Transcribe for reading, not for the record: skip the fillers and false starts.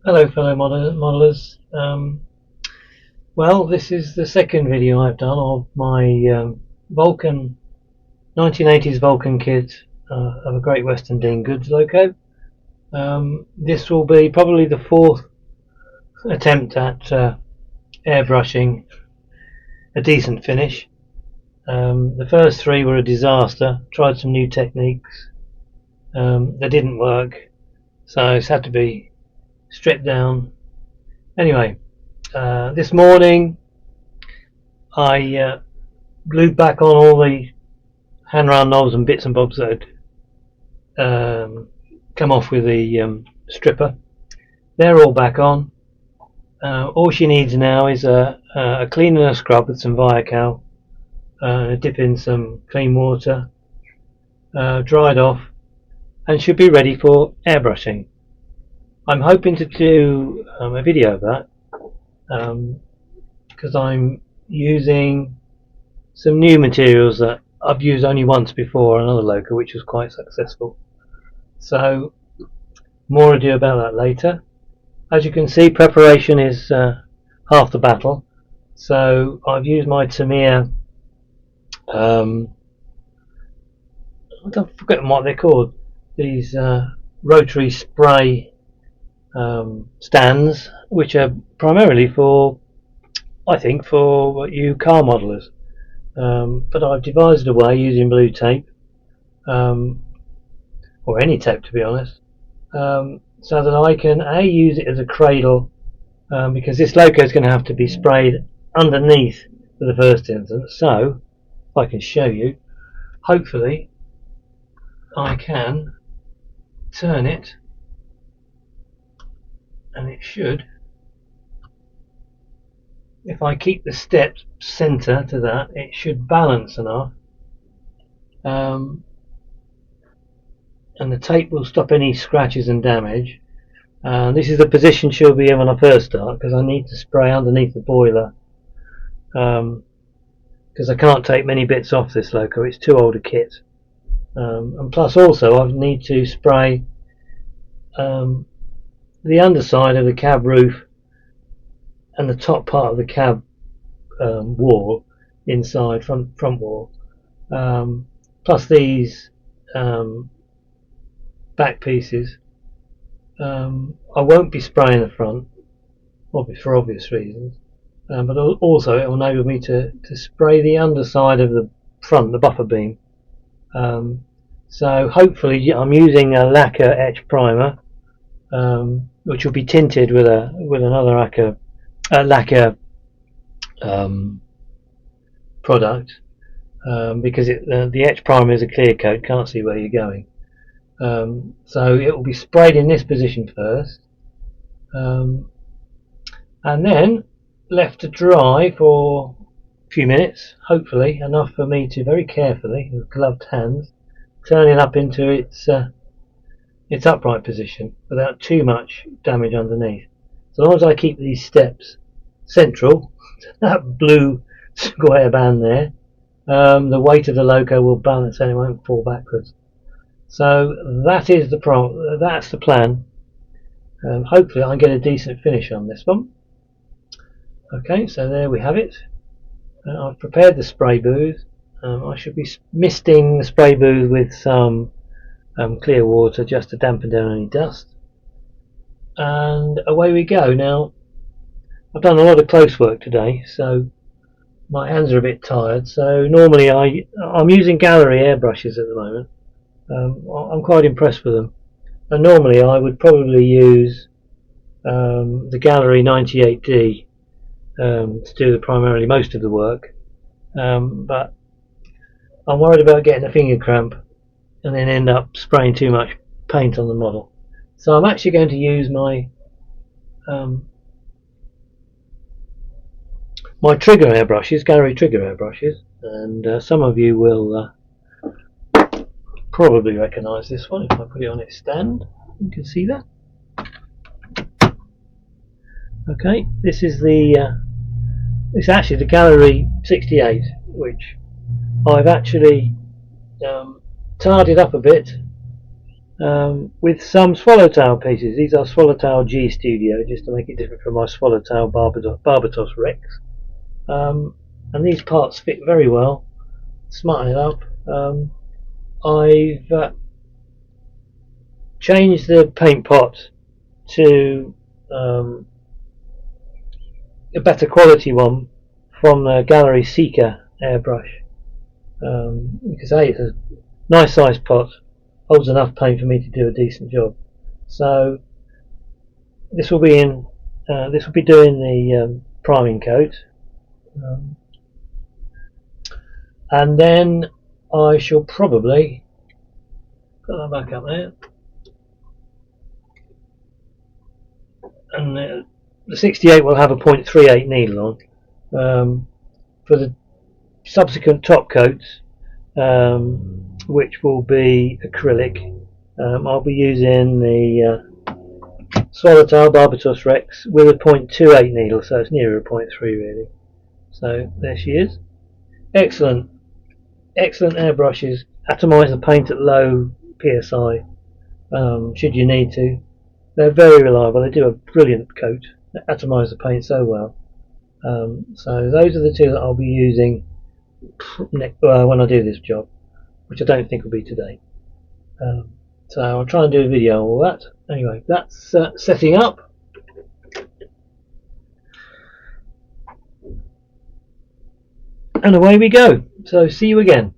Hello fellow modelers. Well, this is the second video I've done of my Vulcan 1980s Vulcan kit of a Great Western Dean Goods loco. This will be probably the fourth attempt at airbrushing a decent finish. The first three were a disaster. Tried some new techniques. They didn't work, so it's had to be stripped down. Anyway, this morning I glued back on all the handrail knobs and bits and bobs that had come off with the stripper. They're all back on. All she needs now is a clean and a scrub with some Viacal, dip in some clean water, dried off, and should be ready for airbrushing. I'm hoping to do a video of that because I'm using some new materials that I've used only once before on another loco, which was quite successful. So more ado about that later. As you can see, preparation is half the battle. So I've used my Tamiya, I don't forget what they're called, these rotary spray stands, which are primarily for, I think, for you car modelers. But I've devised a way using blue tape, or any tape to be honest, so that I can use it as a cradle, because this loco is going to have to be sprayed underneath for the first instance. So if I can show you, hopefully I can turn it and it should, if I keep the steps center to that, it should balance enough, and the tape will stop any scratches and damage. This is the position she'll be in when I first start, because I need to spray underneath the boiler, because I can't take many bits off this loco, it's too old a kit, and plus also I need to spray the underside of the cab roof and the top part of the cab wall, inside front wall, plus these back pieces. I won't be spraying the front, for obvious reasons, but also it will enable me to spray the underside of the front, the buffer beam. So hopefully I'm using a lacquer etch primer, which will be tinted with another lacquer product, because the etch primer is a clear coat, can't see where you're going. So it will be sprayed in this position first, and then left to dry for a few minutes, hopefully enough for me to very carefully, with gloved hands, turn it up into its upright position without too much damage underneath. So long as I keep these steps central to that blue square band there, the weight of the loco will balance and it won't fall backwards. So that's the plan. Hopefully I can get a decent finish on this one. Okay, so there we have it. I've prepared the spray booth. I should be misting the spray booth with some clear water just to dampen down any dust, and away we go. Now I've done a lot of close work today, so my hands are a bit tired. So normally I'm using gallery airbrushes at the moment. I'm quite impressed with them, and normally I would probably use the Gallery 98D to do primarily most of the work, but I'm worried about getting a finger cramp and then end up spraying too much paint on the model. So I'm actually going to use my my trigger airbrushes, Gallery trigger airbrushes, and some of you will probably recognise this one if I put it on its stand. You can see that. Okay, this is it's actually the Gallery 68, which I've actually tarred it up a bit with some swallowtail pieces. These are swallowtail G Studio, just to make it different from my swallowtail Barbatos Rex. And these parts fit very well. Smarten it up. I've changed the paint pot to a better quality one from the Gallery Seeker airbrush, because it's a nice sized pot, holds enough paint for me to do a decent job. So this will be in this will be doing the priming coat, and then I shall probably put that back up there, and the 68 will have a 0.38 needle on. For the subsequent top coats, which will be acrylic, I'll be using the Swallowtail Barbatos Rex with a 0.28 needle, so it's nearer a 0.3 really. So there she is. Excellent airbrushes. Atomise the paint at low psi, should you need to. They're very reliable. They do a brilliant coat. They atomise the paint so well. So those are the two that I'll be using when I do this job, which I don't think will be today. So I'll try and do a video on all that. Anyway, that's setting up. And away we go. So see you again.